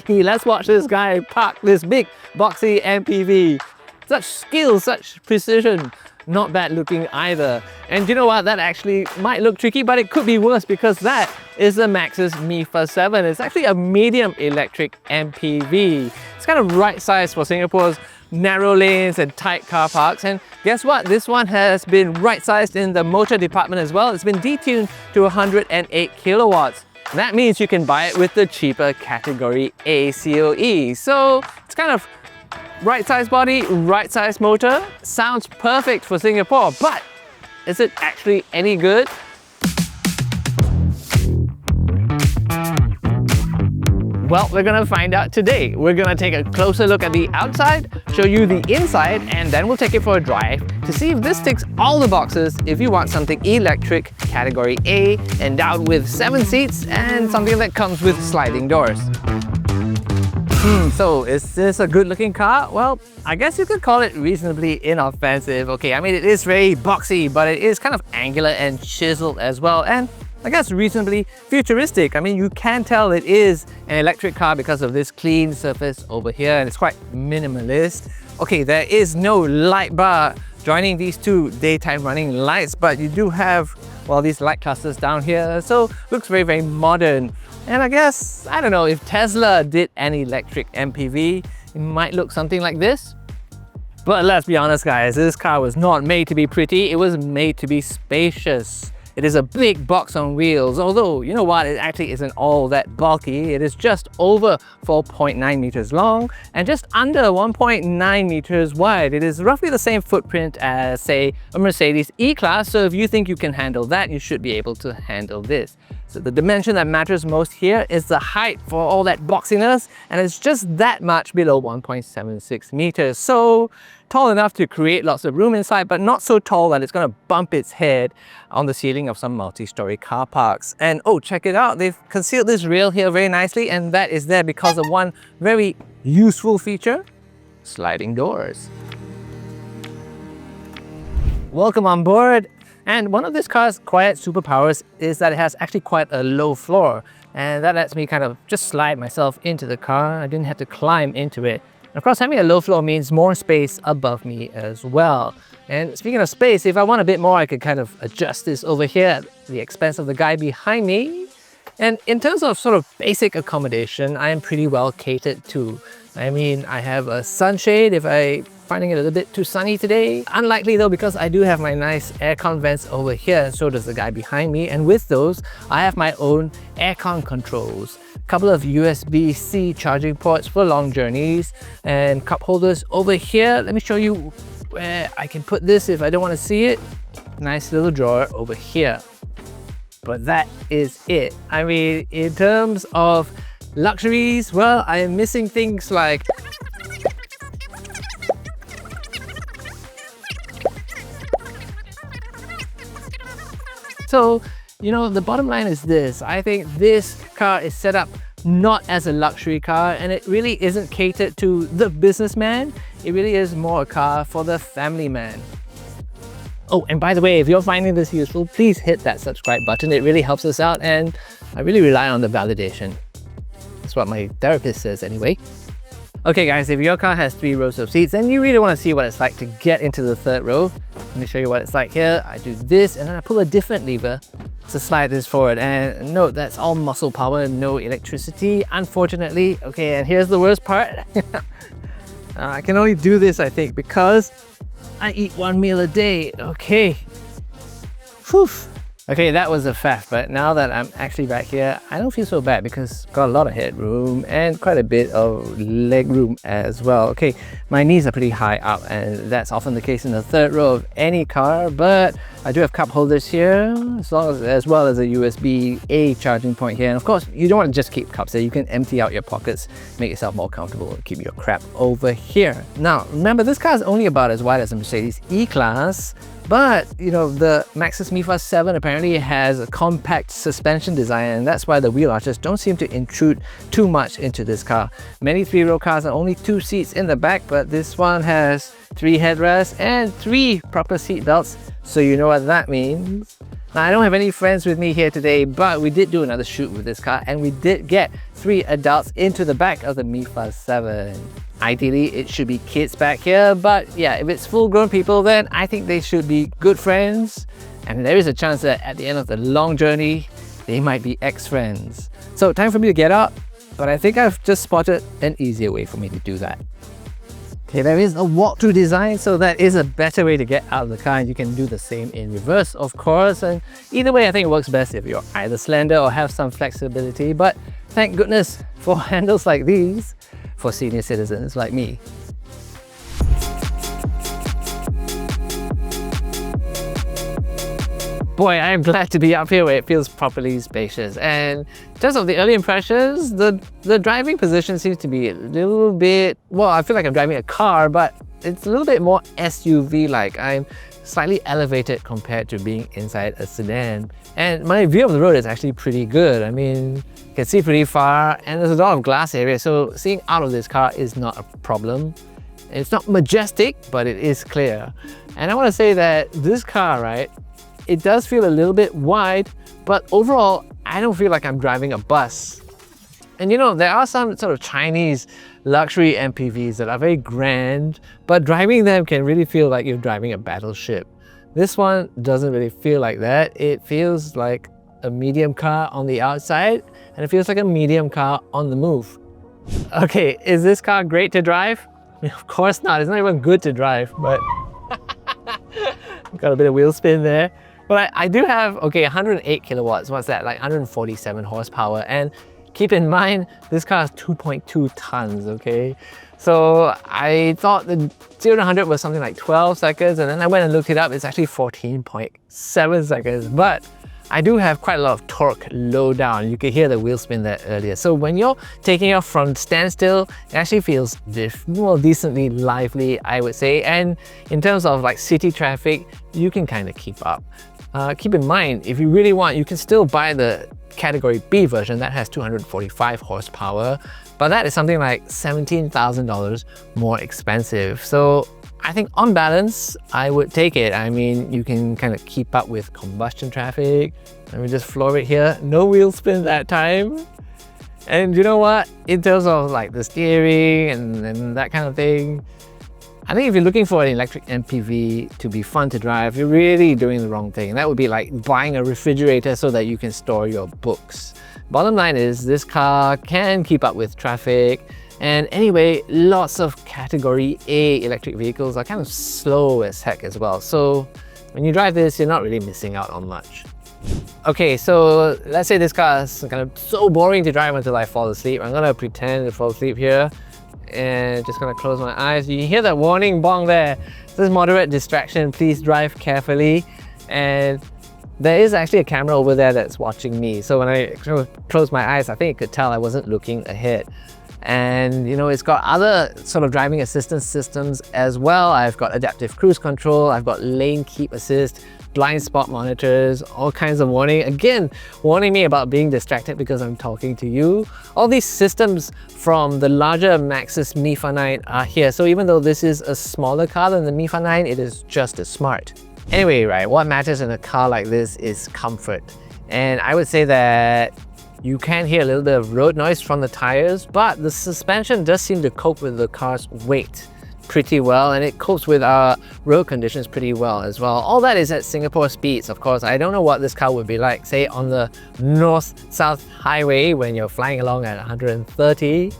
Let's watch this guy park this big boxy MPV. Such skill, such precision. Not bad looking either. And you know what? That actually might look tricky, but it could be worse because that is the Maxus Mifa 7. It's actually a medium electric MPV. It's kind of right size for Singapore's narrow lanes and tight car parks. And guess what? This one has been right sized in the motor department as well. It's been detuned to 108 kilowatts. That means you can buy it with the cheaper category A COE. So it's kind of right size body, right size motor. Sounds perfect for Singapore, but is it actually any good? Well, we're gonna find out today. We're gonna take a closer look at the outside, show you the inside, and then we'll take it for a drive to see if this ticks all the boxes if you want something electric, category A, endowed with 7 seats, and something that comes with sliding doors. So is this a good looking car? Well, I guess you could call it reasonably inoffensive. Okay, I mean, it is very boxy, but it is kind of angular and chiseled as well. And I guess reasonably futuristic. I mean, you can tell it is an electric car because of this clean surface over here, and it's quite minimalist. Okay, there is no light bar joining these two daytime running lights, but you do have, well, these light clusters down here, so looks very, very modern. And I guess, I don't know, if Tesla did an electric MPV, it might look something like this. But let's be honest guys, this car was not made to be pretty, it was made to be spacious. It is a big box on wheels, although, you know what, it actually isn't all that bulky. It is just over 4.9 meters long and just under 1.9 meters wide. It is roughly the same footprint as, say, a Mercedes E-Class, so if you think you can handle that, you should be able to handle this. So the dimension that matters most here is the height for all that boxiness, and it's just that much below 1.76 meters. So tall enough to create lots of room inside, but not so tall that it's going to bump its head on the ceiling of some multi-story car parks. And oh, check it out, they've concealed this rail here very nicely, and that is there because of one very useful feature: sliding doors. Welcome on board. And one of this car's quiet superpowers is that it has actually quite a low floor, and that lets me kind of just slide myself into the car. I didn't have to climb into it. And of course, having a low floor means more space above me as well. And speaking of space, if I want a bit more, I could kind of adjust this over here at the expense of the guy behind me. And in terms of sort of basic accommodation, I am pretty well catered to. I mean, I have a sunshade if I'm finding it a little bit too sunny today. Unlikely though, because I do have my nice aircon vents over here, and so does the guy behind me. And with those, I have my own aircon controls. A couple of USB-C charging ports for long journeys, and cup holders over here. Let me show you where I can put this if I don't want to see it. Nice little drawer over here. But that is it. I mean, in terms of luxuries, well, I am missing things like so, you know, the bottom line is this. I think this car is set up not as a luxury car, and it really isn't catered to the businessman. It really is more a car for the family man. Oh, and by the way, if you're finding this useful, please hit that subscribe button. It really helps us out, and I really rely on the validation. That's what my therapist says anyway. Okay guys, if your car has 3 rows of seats, then you really want to see what it's like to get into the 3rd row. Let me show you what it's like here. I do this, and then I pull a different lever to slide this forward. And note, that's all muscle power, no electricity, unfortunately. Okay, and here's the worst part. I can only do this, I think, because I eat 1 meal a day. Okay. Whew. Okay, that was a faff, but now that I'm actually back here, I don't feel so bad because I've got a lot of headroom and quite a bit of leg room as well. Okay, my knees are pretty high up, and that's often the case in the 3rd row of any car, but I do have cup holders here, as well as a USB-A charging point here. And of course, you don't want to just keep cups there. You can empty out your pockets, make yourself more comfortable, and keep your crap over here. Now, remember, this car is only about as wide as a Mercedes E-Class, but, you know, the Maxus Mifa 7 apparently has a compact suspension design, and that's why the wheel arches don't seem to intrude too much into this car. Many 3-row cars are only 2 seats in the back, but this one has 3 headrests and 3 proper seat belts, so you know what that means. Now, I don't have any friends with me here today, but we did do another shoot with this car and we did get 3 adults into the back of the Mifa 7. Ideally, it should be kids back here, but yeah, if it's full-grown people, then I think they should be good friends. And there is a chance that at the end of the long journey, they might be ex-friends. So time for me to get up, but I think I've just spotted an easier way for me to do that. Okay, there is a walk-through design, so that is a better way to get out of the car, and you can do the same in reverse, of course. And either way, I think it works best if you're either slender or have some flexibility, but thank goodness for handles like these for senior citizens like me. Boy, I'm glad to be up here where it feels properly spacious. And in terms of the early impressions, the driving position seems to be a little bit, well, I feel like I'm driving a car, but it's a little bit more SUV-like. I'm slightly elevated compared to being inside a sedan. And my view of the road is actually pretty good. I mean, you can see pretty far and there's a lot of glass area, so seeing out of this car is not a problem. It's not majestic, but it is clear. And I want to say that this car, right, it does feel a little bit wide, but overall, I don't feel like I'm driving a bus. And you know, there are some sort of Chinese luxury MPVs that are very grand, but driving them can really feel like you're driving a battleship. This one doesn't really feel like that. It feels like a medium car on the outside, and it feels like a medium car on the move. Okay, is this car great to drive? I mean, of course not. It's not even good to drive, but got a bit of wheel spin there. But I do have, okay, 108 kilowatts. What's that? Like 147 horsepower. And keep in mind, this car is 2.2 tons, okay? So I thought the 0 to 100 was something like 12 seconds, and then I went and looked it up. It's actually 14.7 seconds. But I do have quite a lot of torque low down. You could hear the wheel spin there earlier. So when you're taking off from standstill, it actually feels well, decently lively, I would say. And in terms of like city traffic, you can kind of keep up. Keep in mind, if you really want, you can still buy the Category B version that has 245 horsepower, but that is something like $17,000 more expensive. So I think on balance, I would take it. I mean, you can kind of keep up with combustion traffic. Let me just floor it here. No wheel spin that time. And you know what? In terms of like the steering and that kind of thing, I think if you're looking for an electric MPV to be fun to drive, you're really doing the wrong thing. That would be like buying a refrigerator so that you can store your books. Bottom line is, this car can keep up with traffic. And anyway, lots of Category A electric vehicles are kind of slow as heck as well. So when you drive this, you're not really missing out on much. Okay, so let's say this car is kind of so boring to drive until I fall asleep. I'm gonna pretend to fall asleep here and just gonna close my eyes. You hear that warning bong there. This is moderate distraction, please drive carefully. And there is actually a camera over there that's watching me. So when I closed my eyes, I think it could tell I wasn't looking ahead. And you know, it's got other sort of driving assistance systems as well. I've got adaptive cruise control, I've got lane keep assist, blind spot monitors, all kinds of warning. Again, warning me about being distracted because I'm talking to you. All these systems from the larger Maxus Mifa 9 are here. So even though this is a smaller car than the Mifa 9, it is just as smart. Anyway, right, what matters in a car like this is comfort. And I would say that you can hear a little bit of road noise from the tires, but the suspension does seem to cope with the car's weight pretty well, and it copes with our road conditions pretty well as well. All that is at Singapore speeds, of course. I don't know what this car would be like, say, on the north-south highway when you're flying along at 130.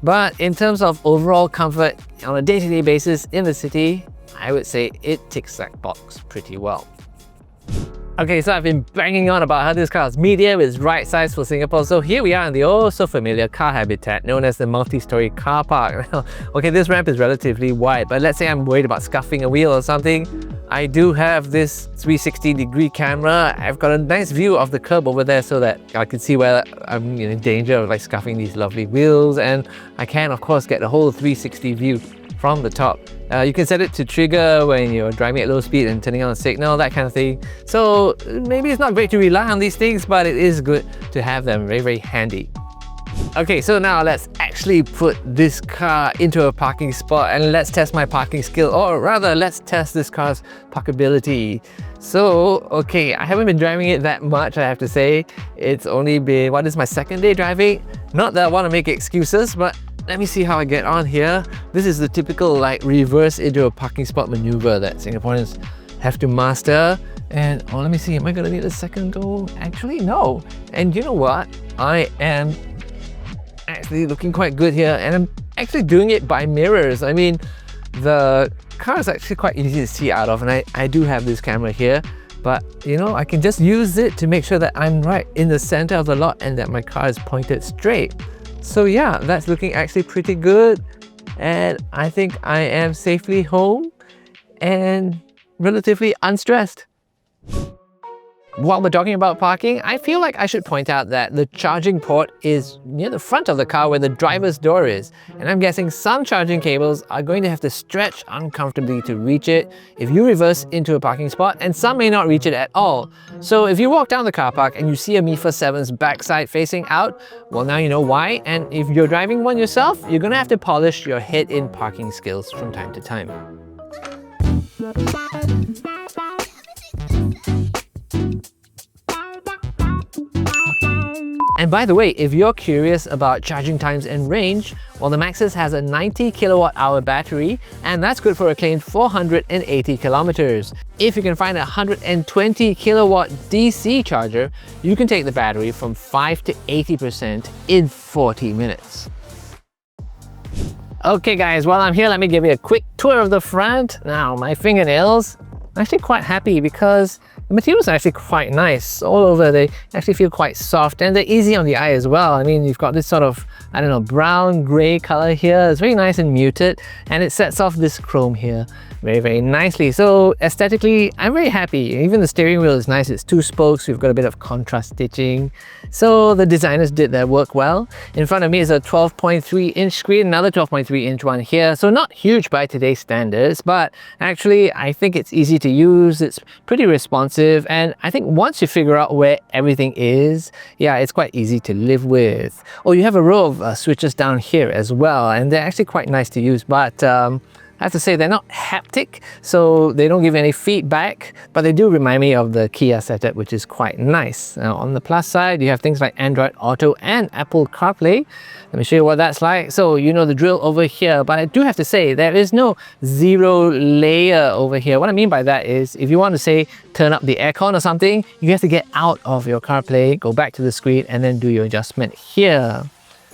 But in terms of overall comfort on a day-to-day basis in the city, I would say it ticks that box pretty well. Okay, so I've been banging on about how this car is medium, is right size for Singapore. So here we are in the oh-so-familiar car habitat known as the multi-story car park. Okay, this ramp is relatively wide, but let's say I'm worried about scuffing a wheel or something. I do have this 360-degree camera. I've got a nice view of the curb over there so that I can see where I'm in danger of like scuffing these lovely wheels. And I can, of course, get the whole 360 view from the top. You can set it to trigger when you're driving at low speed and turning on a signal, that kind of thing. So maybe it's not great to rely on these things, but it is good to have them very, very handy. Okay, so now let's actually put this car into a parking spot and let's test my parking skill, or rather let's test this car's parkability. So, okay, I haven't been driving it that much, I have to say. It's only been, what is my second day driving? Not that I want to make excuses, but let me see how I get on here. This is the typical like reverse into a parking spot maneuver that Singaporeans have to master. And oh, let me see, am I gonna need a second go? Actually, no. And you know what? I am actually looking quite good here, and I'm actually doing it by mirrors. I mean, the car is actually quite easy to see out of, and I do have this camera here, but you know, I can just use it to make sure that I'm right in the center of the lot and that my car is pointed straight. So yeah, that's looking actually pretty good, and I think I am safely home and relatively unstressed. While we're talking about parking, I feel like I should point out that the charging port is near the front of the car where the driver's door is. And I'm guessing some charging cables are going to have to stretch uncomfortably to reach it if you reverse into a parking spot, and some may not reach it at all. So if you walk down the car park and you see a Mifa 7's backside facing out, well, now you know why. And if you're driving one yourself, you're gonna have to polish your head-in parking skills from time to time. And by the way, if you're curious about charging times and range, well, the Maxus has a 90 kilowatt-hour battery, and that's good for a claimed 480 kilometers. If you can find a 120 kilowatt DC charger, you can take the battery from 5 to 80% in 40 minutes. Okay guys, while I'm here, let me give you a quick tour of the front. Now, my fingernails, I'm actually quite happy because the materials are actually quite nice. All over, they actually feel quite soft, and they're easy on the eye as well. I mean, you've got this sort of, I don't know, brown gray color here. It's very nice and muted, and it sets off this chrome here very, very nicely. So aesthetically, I'm very happy. Even the steering wheel is nice. It's 2 spokes. We've got a bit of contrast stitching. So the designers did their work well. In front of me is a 12.3 inch screen, another 12.3 inch one here. So not huge by today's standards, but actually I think it's easy to use. It's pretty responsive. And I think once you figure out where everything is, yeah, it's quite easy to live with. Oh, you have a row of switches down here as well, and they're actually quite nice to use, but I have to say they're not haptic, so they don't give any feedback, but they do remind me of the Kia setup, which is quite nice. Now, on the plus side, you have things like Android Auto and Apple CarPlay. Let me show you what that's like. So you know the drill over here, but I do have to say there is no 0 layer over here. What I mean by that is if you want to say turn up the aircon or something, you have to get out of your CarPlay, go back to the screen, and then do your adjustment here.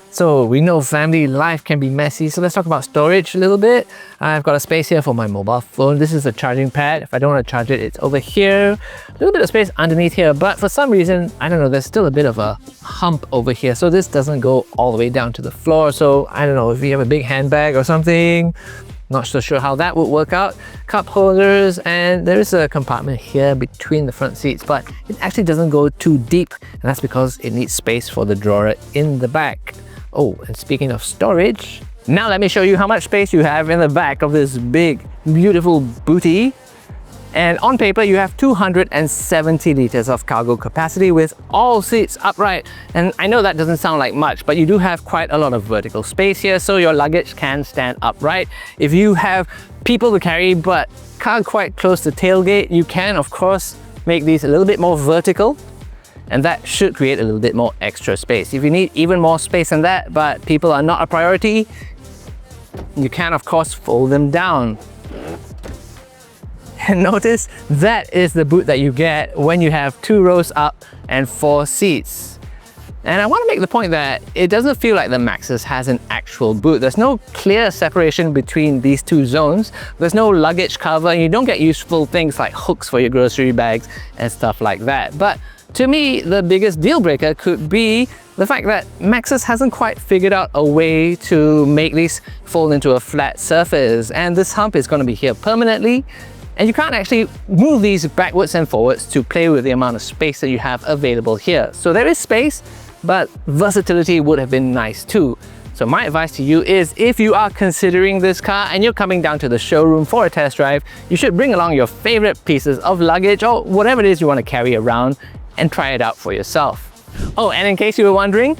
So we know family life can be messy, so let's talk about storage a little bit. I've got a space here for my mobile phone. This is a charging pad. If I don't want to charge it, it's over here. A little bit of space underneath here, but for some reason, I don't know, there's still a bit of a hump over here. So this doesn't go all the way down to the floor. So I don't know, if you have a big handbag or something, not so sure how that would work out. Cup holders, and there is a compartment here between the front seats, but it actually doesn't go too deep, and that's because it needs space for the drawer in the back. Oh, and speaking of storage, now let me show you how much space you have in the back of this big, beautiful booty. And on paper, you have 270 liters of cargo capacity with all seats upright. And I know that doesn't sound like much, but you do have quite a lot of vertical space here, so your luggage can stand upright. If you have people to carry but can't quite close the tailgate, you can, of course, make these a little bit more vertical, and that should create a little bit more extra space. If you need even more space than that, but people are not a priority, you can, of course, fold them down. And notice that is the boot that you get when you have 2 rows up and 4 seats. And I want to make the point that it doesn't feel like the Maxus has an actual boot. There's no clear separation between these 2 zones. There's no luggage cover, and you don't get useful things like hooks for your grocery bags and stuff like that. But to me, the biggest deal breaker could be the fact that Maxus hasn't quite figured out a way to make these fold into a flat surface, and this hump is going to be here permanently, and you can't actually move these backwards and forwards to play with the amount of space that you have available here. So there is space, but versatility would have been nice too. So my advice to you is, if you are considering this car and you're coming down to the showroom for a test drive, you should bring along your favorite pieces of luggage or whatever it is you want to carry around and try it out for yourself. Oh, and in case you were wondering,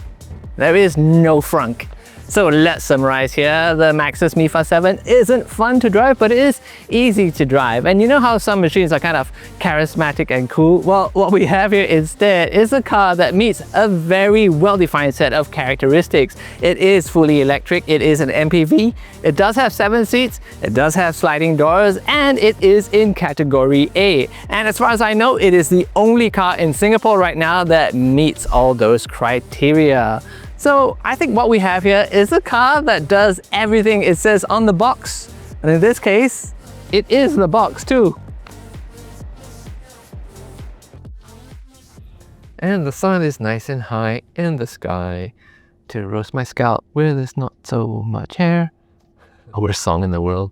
there is no frunk. So let's summarize here. The Maxus Mifa 7 isn't fun to drive, but it is easy to drive. And you know how some machines are kind of charismatic and cool? Well, what we have here instead is a car that meets a very well-defined set of characteristics. It is fully electric, it is an MPV, it does have 7 seats, it does have sliding doors, and it is in category A. And as far as I know, it is the only car in Singapore right now that meets all those criteria. So I think what we have here is a car that does everything it says on the box. And in this case, it is the box too. And the sun is nice and high in the sky to roast my scalp where there's not so much hair. The worst song in the world.